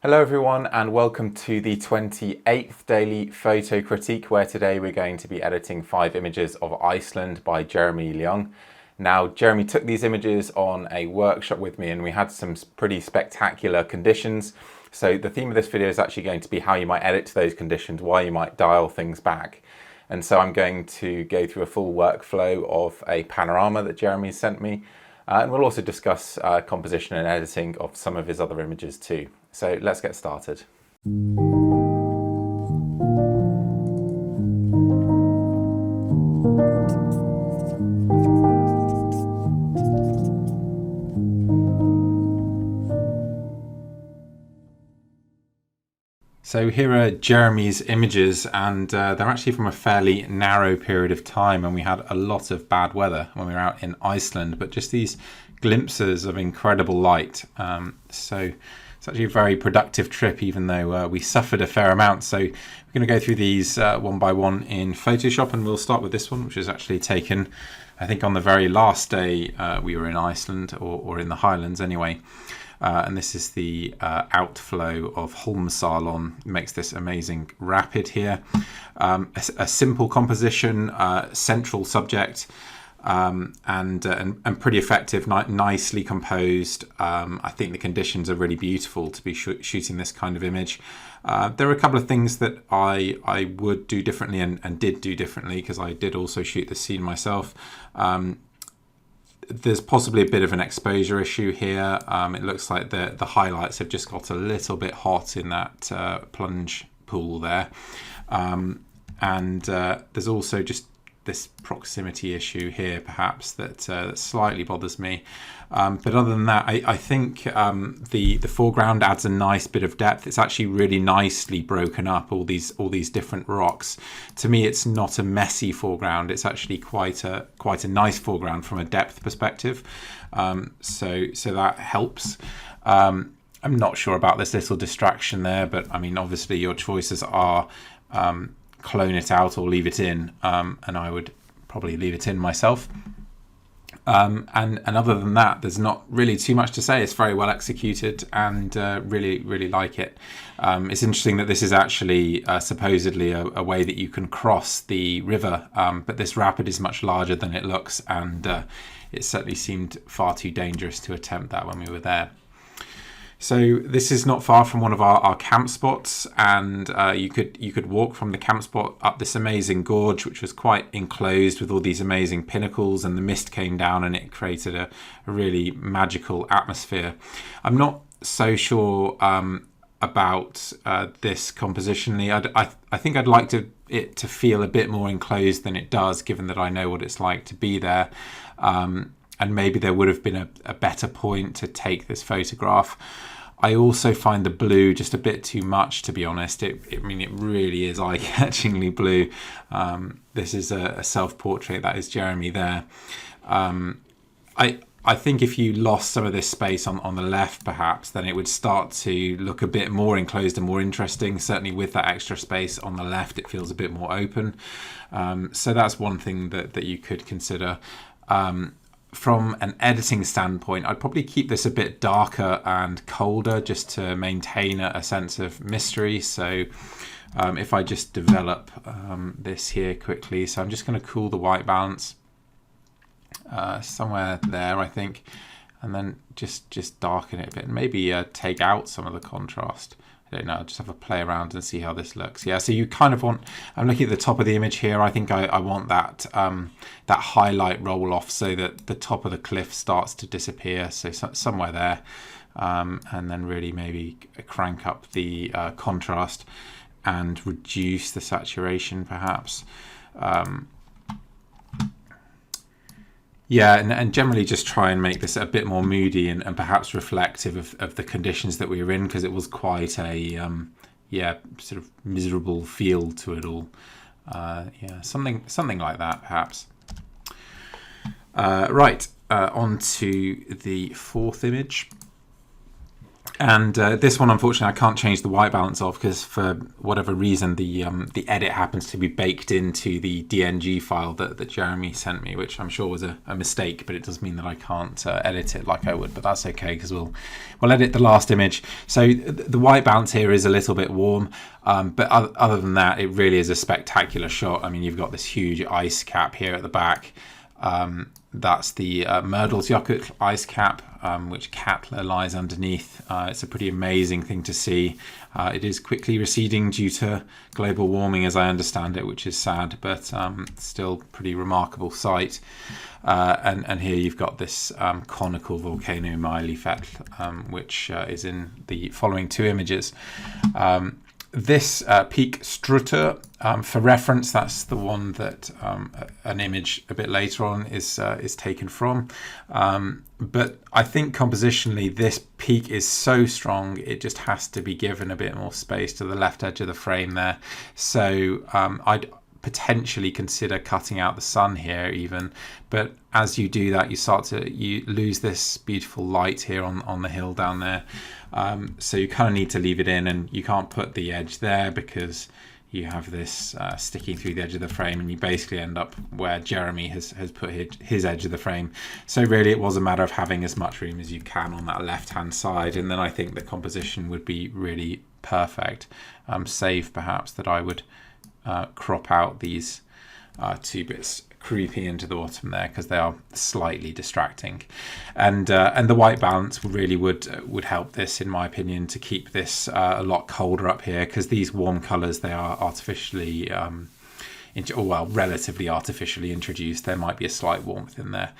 Hello everyone and welcome to the 28th daily photo critique, where today we're going to be editing 5 images of Iceland by Jeremy Leong. Now, Jeremy took these images on a workshop with me and we had some pretty spectacular conditions. So the theme of this video is actually going to be how you might edit to those conditions, why you might dial things back. And so I'm going to go through a full workflow of a panorama that Jeremy sent me. And we'll also discuss composition and editing of some of his other images too. So let's get started. So here are Jeremy's images, and they're actually from a fairly narrow period of time, and we had a lot of bad weather when we were out in Iceland, but just these glimpses of incredible light. So it's actually a very productive trip, even though we suffered a fair amount. So we're going to go through these one by one in Photoshop, and we'll start with this one, which is actually taken, I think, on the very last day we were in Iceland, or in the Highlands anyway. And this is the outflow of Holmsalon. Makes this amazing rapid here. A simple composition, central subject, and pretty effective, nicely composed. I think the conditions are really beautiful to be shooting this kind of image. There are a couple of things that I would do differently and did do differently, because I did also shoot the scene myself. There's possibly a bit of an exposure issue here. It looks like the highlights have just got a little bit hot in that plunge pool there. And there's also just this proximity issue here, perhaps, that slightly bothers me. But other than that, I think the foreground adds a nice bit of depth. It's actually really nicely broken up, all these different rocks. To me, it's not a messy foreground. It's actually quite a nice foreground from a depth perspective. So that helps. I'm not sure about this little distraction there, but I mean, obviously your choices are clone it out or leave it in, and I would probably leave it in myself. And other than that, there's not really too much to say. It's very well executed, and really like it. It's interesting that this is actually supposedly a way that you can cross the river, but this rapid is much larger than it looks, and it certainly seemed far too dangerous to attempt that when we were there. So this is not far from one of our camp spots, and you could walk from the camp spot up this amazing gorge, which was quite enclosed with all these amazing pinnacles, and the mist came down and it created a really magical atmosphere. I'm not so sure about this compositionally. I think I'd like it to feel a bit more enclosed than it does, given that I know what it's like to be there. And maybe there would have been a better point to take this photograph. I also find the blue just a bit too much, to be honest. I mean, it really is eye-catchingly blue. This is a self-portrait. That is Jeremy there. I think if you lost some of this space on the left, perhaps, then it would start to look a bit more enclosed and more interesting. Certainly with that extra space on the left, it feels a bit more open. So that's one thing that you could consider. From an editing standpoint, I'd probably keep this a bit darker and colder, just to maintain a sense of mystery. So if I just develop this here quickly, so I'm just going to cool the white balance somewhere there, I think, and then just darken it a bit, and maybe take out some of the contrast. I don't know, I'll just have a play around and see how this looks. Yeah, so you kind of want, I'm looking at the top of the image here. I think I want that that highlight roll off so that the top of the cliff starts to disappear. So somewhere there, and then really maybe crank up the contrast and reduce the saturation, perhaps. Yeah, and generally just try and make this a bit more moody and perhaps reflective of the conditions that we were in, because it was quite a sort of miserable feel to it all. Yeah, something like that, perhaps. Right, on to the fourth image. And this one, unfortunately, I can't change the white balance of, because for whatever reason, the edit happens to be baked into the DNG file that Jeremy sent me, which I'm sure was a mistake, but it does mean that I can't edit it like I would. But that's okay, because we'll edit the last image. So the white balance here is a little bit warm, but other than that, it really is a spectacular shot. I mean, you've got this huge ice cap here at the back. That's the Merdalsjökull ice cap, which Katla lies underneath. It's a pretty amazing thing to see. It is quickly receding due to global warming, as I understand it, which is sad, but still pretty remarkable sight. And here you've got this conical volcano Maelifell, which is in the following two images. This peak Strutter, for reference, that's the one that an image a bit later on is taken from. But I think compositionally this peak is so strong, it just has to be given a bit more space to the left edge of the frame there. So I'd potentially consider cutting out the sun here even, but as you do that, you lose this beautiful light here on the hill down there. So you kind of need to leave it in, and you can't put the edge there because you have this sticking through the edge of the frame, and you basically end up where Jeremy has put his edge of the frame. So really it was a matter of having as much room as you can on that left hand side, and then I think the composition would be really perfect, save perhaps that I would crop out these two bits creeping into the bottom there, because they are slightly distracting, and the white balance really would help this, in my opinion, to keep this a lot colder up here, because these warm colors, they are artificially relatively artificially introduced. There might be a slight warmth in there,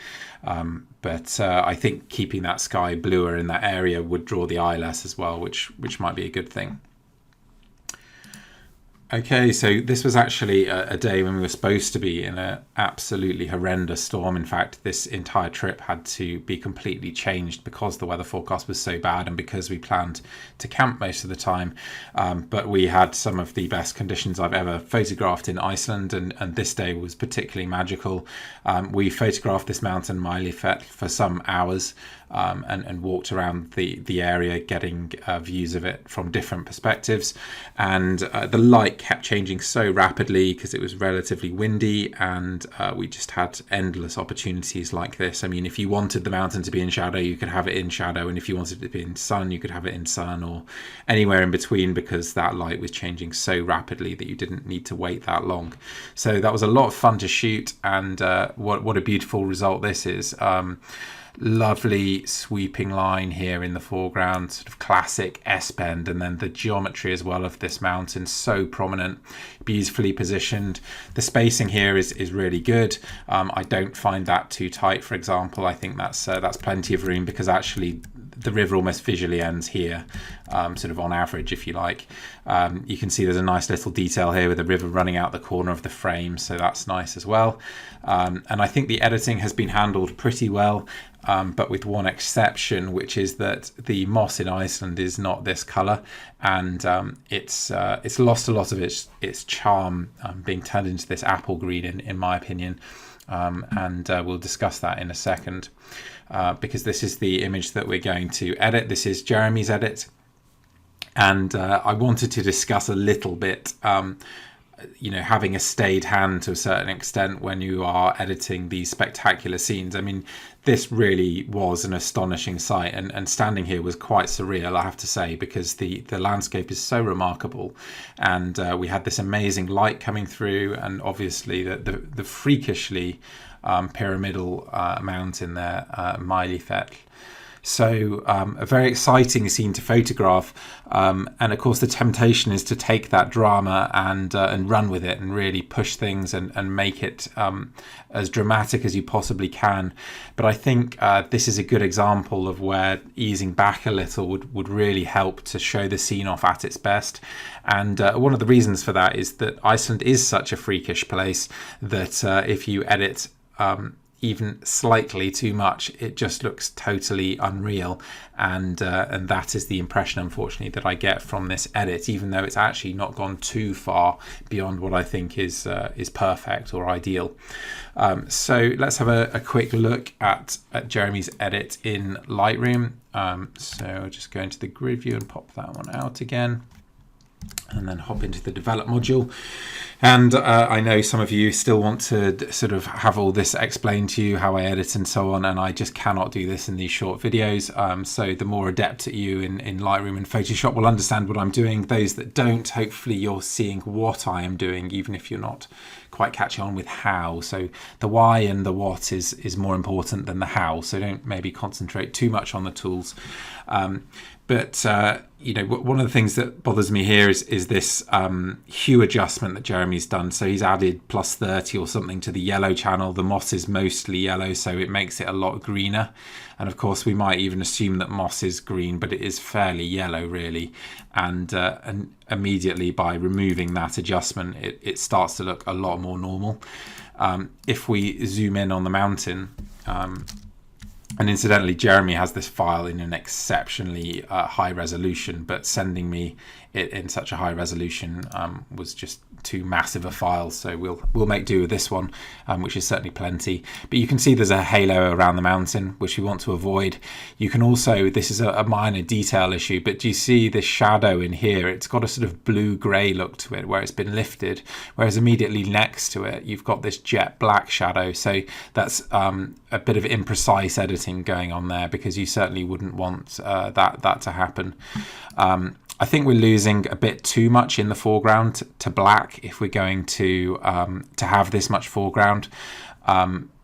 but I think keeping that sky bluer in that area would draw the eye less as well, which might be a good thing. Okay, so this was actually a day when we were supposed to be in an absolutely horrendous storm. In fact, this entire trip had to be completely changed because the weather forecast was so bad, and because we planned to camp most of the time. But we had some of the best conditions I've ever photographed in Iceland, and this day was particularly magical. We photographed this mountain Maelifell for some hours, and walked around the area, getting views of it from different perspectives, and the light kept changing so rapidly because it was relatively windy, and we just had endless opportunities like this. I mean, if you wanted the mountain to be in shadow, you could have it in shadow, and if you wanted it to be in sun, you could have it in sun, or anywhere in between, because that light was changing so rapidly that you didn't need to wait that long. So that was a lot of fun to shoot, and what a beautiful result this is. Lovely sweeping line here in the foreground, sort of classic S-bend, and then the geometry as well of this mountain, so prominent, beautifully positioned. The spacing here is really good. I don't find that too tight, for example. I think that's plenty of room, because actually the river almost visually ends here, sort of on average, if you like. You can see there's a nice little detail here with the river running out the corner of the frame, so that's nice as well. And I think the editing has been handled pretty well, but with one exception, which is that the moss in Iceland is not this colour, and it's lost a lot of its charm, being turned into this apple green, in my opinion. And we'll discuss that in a second, because this is the image that we're going to edit. This is Jeremy's edit, and I wanted to discuss a little bit having a stayed hand to a certain extent when you are editing these spectacular scenes. I mean, this really was an astonishing sight, and standing here was quite surreal, I have to say, because the landscape is so remarkable, and we had this amazing light coming through, and obviously the freakishly pyramidal mountain there, Maelifell. So a very exciting scene to photograph, and of course the temptation is to take that drama and run with it, and really push things and make it as dramatic as you possibly can. But I think this is a good example of where easing back a little would really help to show the scene off at its best. And one of the reasons for that is that Iceland is such a freakish place that if you edit even slightly too much, it just looks totally unreal. And that is the impression, unfortunately, that I get from this edit, even though it's actually not gone too far beyond what I think is perfect or ideal. So let's have a quick look at Jeremy's edit in Lightroom. So I'll just go into the grid view and pop that one out again, and then hop into the develop module. And I know some of you still want to sort of have all this explained to you, how I edit and so on, and I just cannot do this in these short videos. So the more adept at you in Lightroom and Photoshop will understand what I'm doing. Those that don't, hopefully you're seeing what I am doing, even if you're not quite catching on with how. So the why and the what is more important than the how, so don't maybe concentrate too much on the tools. But you know, one of the things that bothers me here is this hue adjustment that Jeremy's done. So he's added +30 or something to the yellow channel. The moss is mostly yellow, so it makes it a lot greener. And of course, we might even assume that moss is green, but it is fairly yellow, really. And immediately by removing that adjustment, it starts to look a lot more normal. If we zoom in on the mountain, and incidentally, Jeremy has this file in an exceptionally high resolution, but sending me it in such a high resolution was just too massive a file. So we'll make do with this one, which is certainly plenty. But you can see there's a halo around the mountain, which we want to avoid. You can also, this is a minor detail issue, but do you see this shadow in here? It's got a sort of blue-grey look to it where it's been lifted, whereas immediately next to it, you've got this jet black shadow. So that's a bit of imprecise editing going on there, because you certainly wouldn't want that to happen. I think we're losing a bit too much in the foreground to black if we're going to have this much foreground.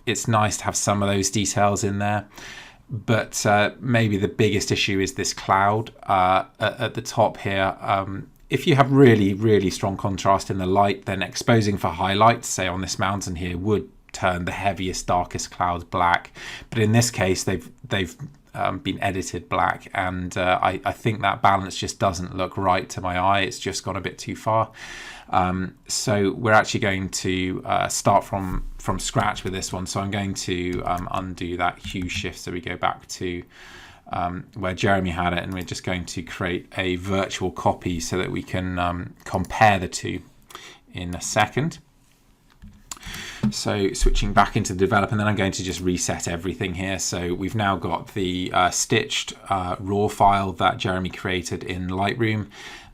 It's nice to have some of those details in there, but maybe the biggest issue is this cloud at the top here. If you have really, really strong contrast in the light, then exposing for highlights, say on this mountain here, would turn the heaviest, darkest clouds black. But in this case, they've been edited black, and I think that balance just doesn't look right to my eye. It's just gone a bit too far. So we're actually going to start from scratch with this one. So I'm going to undo that hue shift, so we go back to where Jeremy had it, and we're just going to create a virtual copy so that we can compare the two in a second. So switching back into develop, and then I'm going to just reset everything here. So we've now got the stitched raw file that Jeremy created in Lightroom,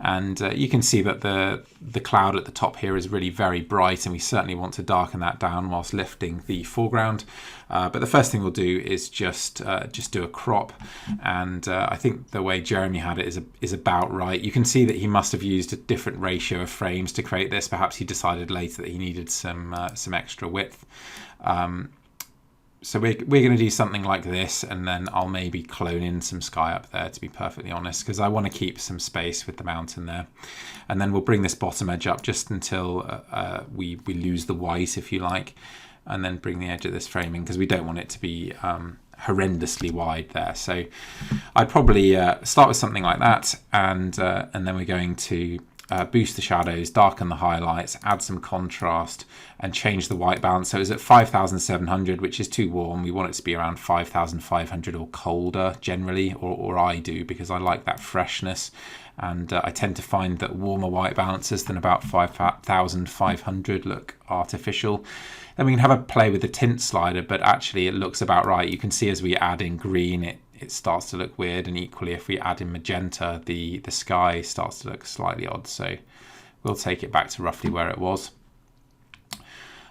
and you can see that the cloud at the top here is really very bright, and we certainly want to darken that down whilst lifting the foreground. But the first thing we'll do is just do a crop, and I think the way Jeremy had it is about right. You can see that he must have used a different ratio of frames to create this. Perhaps he decided later that he needed some extra width. So we're going to do something like this, and then I'll maybe clone in some sky up there, to be perfectly honest, because I want to keep some space with the mountain there. And then we'll bring this bottom edge up just until we lose the white, if you like, and then bring the edge of this framing, because we don't want it to be horrendously wide there. So I'd probably start with something like that, and then we're going to boost the shadows, darken the highlights, add some contrast, and change the white balance. So it's at 5,700, which is too warm. We want it to be around 5,500 or colder generally, or I do, because I like that freshness. And I tend to find that warmer white balances than about 5,500 look artificial. Then we can have a play with the tint slider, but actually it looks about right. You can see as we add in green, it starts to look weird, and equally if we add in magenta, the sky starts to look slightly odd. So we'll take it back to roughly where it was,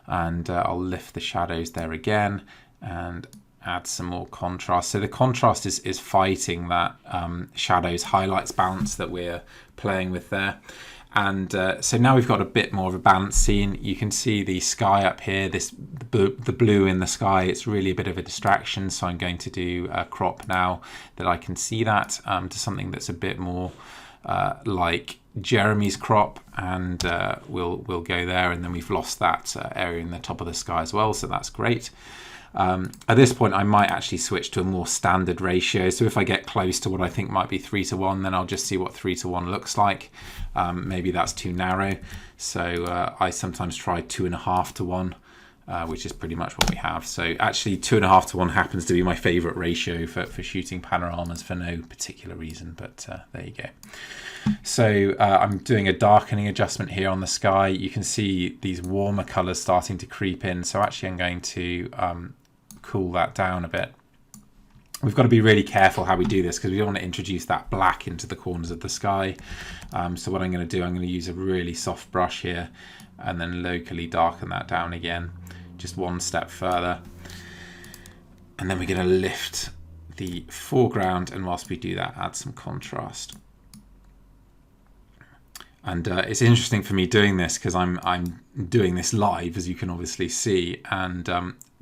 and I'll lift the shadows there again and add some more contrast. So the contrast is fighting that shadows highlights balance that we're playing with there. And so now we've got a bit more of a balanced scene. You can see the sky up here, the blue in the sky. It's really a bit of a distraction. So I'm going to do a crop now that I can see that to something that's a bit more like Jeremy's crop, and we'll go there. And then we've lost that area in the top of the sky as well. So that's great. At this point, I might actually switch to a more standard ratio. So if I get close to what I think might be 3:1, then I'll just see what 3:1 looks like. Maybe that's too narrow. So I sometimes try 2.5:1. which is pretty much what we have. So actually 2.5 to 1 happens to be my favorite ratio for shooting panoramas for no particular reason, but there you go. So I'm doing a darkening adjustment here on the sky. You can see these warmer colors starting to creep in. So actually I'm going to cool that down a bit. We've got to be really careful how we do this because we don't want to introduce that black into the corners of the sky. So what I'm going to do, I'm going to use a really soft brush here and then locally darken that down again, just one step further. And then we're going to lift the foreground, and whilst we do that, add some contrast. And it's interesting for me doing this because I'm doing this live, as you can obviously see, and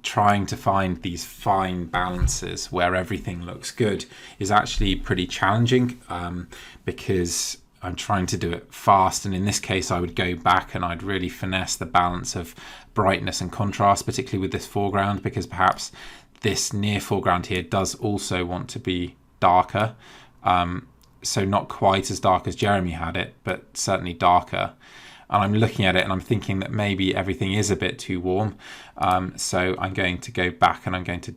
trying to find these fine balances where everything looks good is actually pretty challenging because I'm trying to do it fast. And in this case, I would go back and I'd really finesse the balance of brightness and contrast, particularly with this foreground, because perhaps this near foreground here does also want to be darker. So not quite as dark as Jeremy had it, but certainly darker. And I'm looking at it and I'm thinking that maybe everything is a bit too warm. So I'm going to go back and I'm going to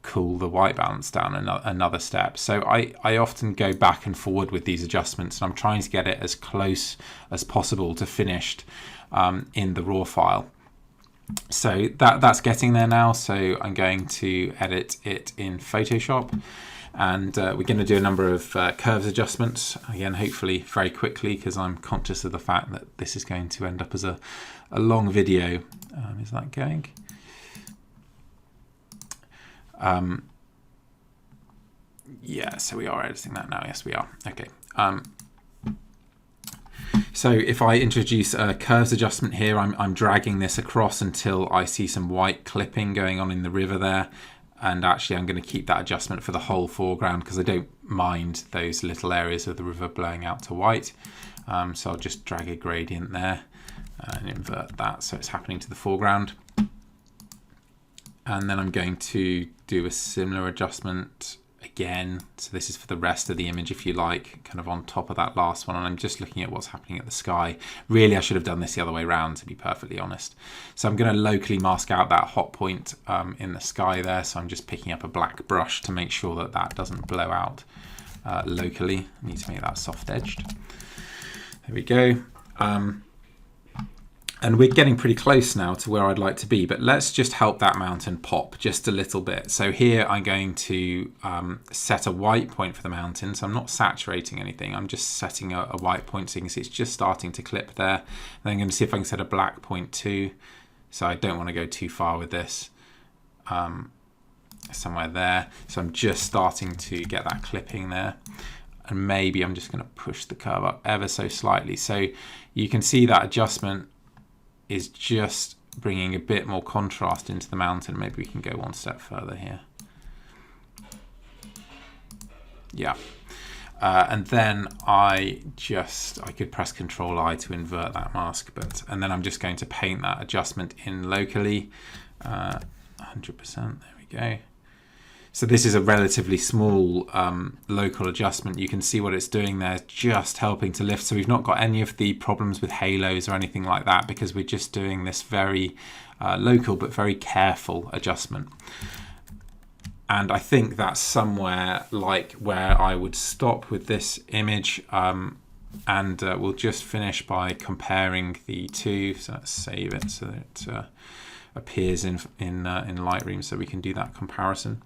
cool the white balance down another step. So I often go back and forward with these adjustments, and I'm trying to get it as close as possible to finished in the raw file. So that's getting there now. So I'm going to edit it in Photoshop. And we're going to do a number of curves adjustments, again, hopefully very quickly, because I'm conscious of the fact that this is going to end up as a long video. Is that going? Yeah, so we are editing that now. Yes, we are. Okay. So if I introduce a curves adjustment here, I'm dragging this across until I see some white clipping going on in the river there. And actually I'm going to keep that adjustment for the whole foreground because I don't mind those little areas of the river blowing out to white. So I'll just drag a gradient there and invert that so it's happening to the foreground. And then I'm going to do a similar adjustment again. So this is for the rest of the image, if you like, kind of on top of that last one. And I'm just looking at what's happening at the sky. Really, I should have done this the other way around, to be perfectly honest. So I'm going to locally mask out that hot point in the sky there. So I'm just picking up a black brush to make sure that that doesn't blow out locally. I need to make that soft edged. There we go. And we're getting pretty close now to where I'd like to be, but let's just help that mountain pop just a little bit. So here I'm going to set a white point for the mountain. So I'm not saturating anything. I'm just setting a white point so you can see it's just starting to clip there. And I'm going to see if I can set a black point too. So I don't want to go too far with this. Somewhere there. So I'm just starting to get that clipping there. And maybe I'm just going to push the curve up ever so slightly. So you can see that adjustment is just bringing a bit more contrast into the mountain. Maybe we can go one step further here. Yeah. And then I could press Control-I to invert that mask, and then I'm just going to paint that adjustment in locally, 100%, there we go. So this is a relatively small local adjustment. You can see what it's doing there, just helping to lift. So we've not got any of the problems with halos or anything like that because we're just doing this very local but very careful adjustment. And I think that's somewhere like where I would stop with this image. And we'll just finish by comparing the two. So let's save it so that it appears in Lightroom so we can do that comparison.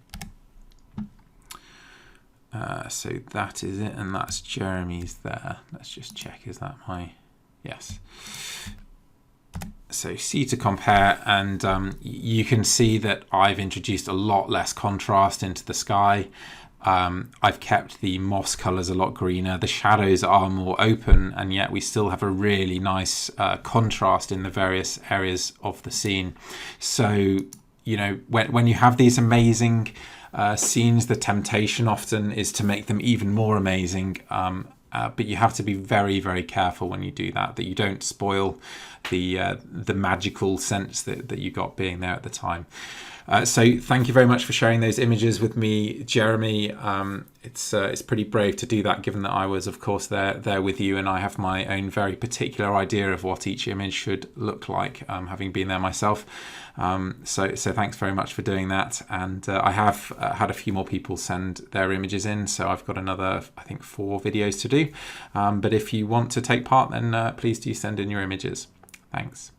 So that is it, and that's Jeremy's there. Let's just check, is that my... Yes. So see to compare, and you can see that I've introduced a lot less contrast into the sky. I've kept the moss colours a lot greener. The shadows are more open, and yet we still have a really nice contrast in the various areas of the scene. So, you know, when you have these amazing scenes, the temptation often is to make them even more amazing. But you have to be very, very careful when you do that you don't spoil the magical sense that you got being there at the time. So thank you very much for sharing those images with me, Jeremy. It's pretty brave to do that, given that I was, of course, there with you, and I have my own very particular idea of what each image should look like, having been there myself. So thanks very much for doing that. And I have had a few more people send their images in, so I've got another, I think, 4 videos to do. But if you want to take part, then please do send in your images. Thanks.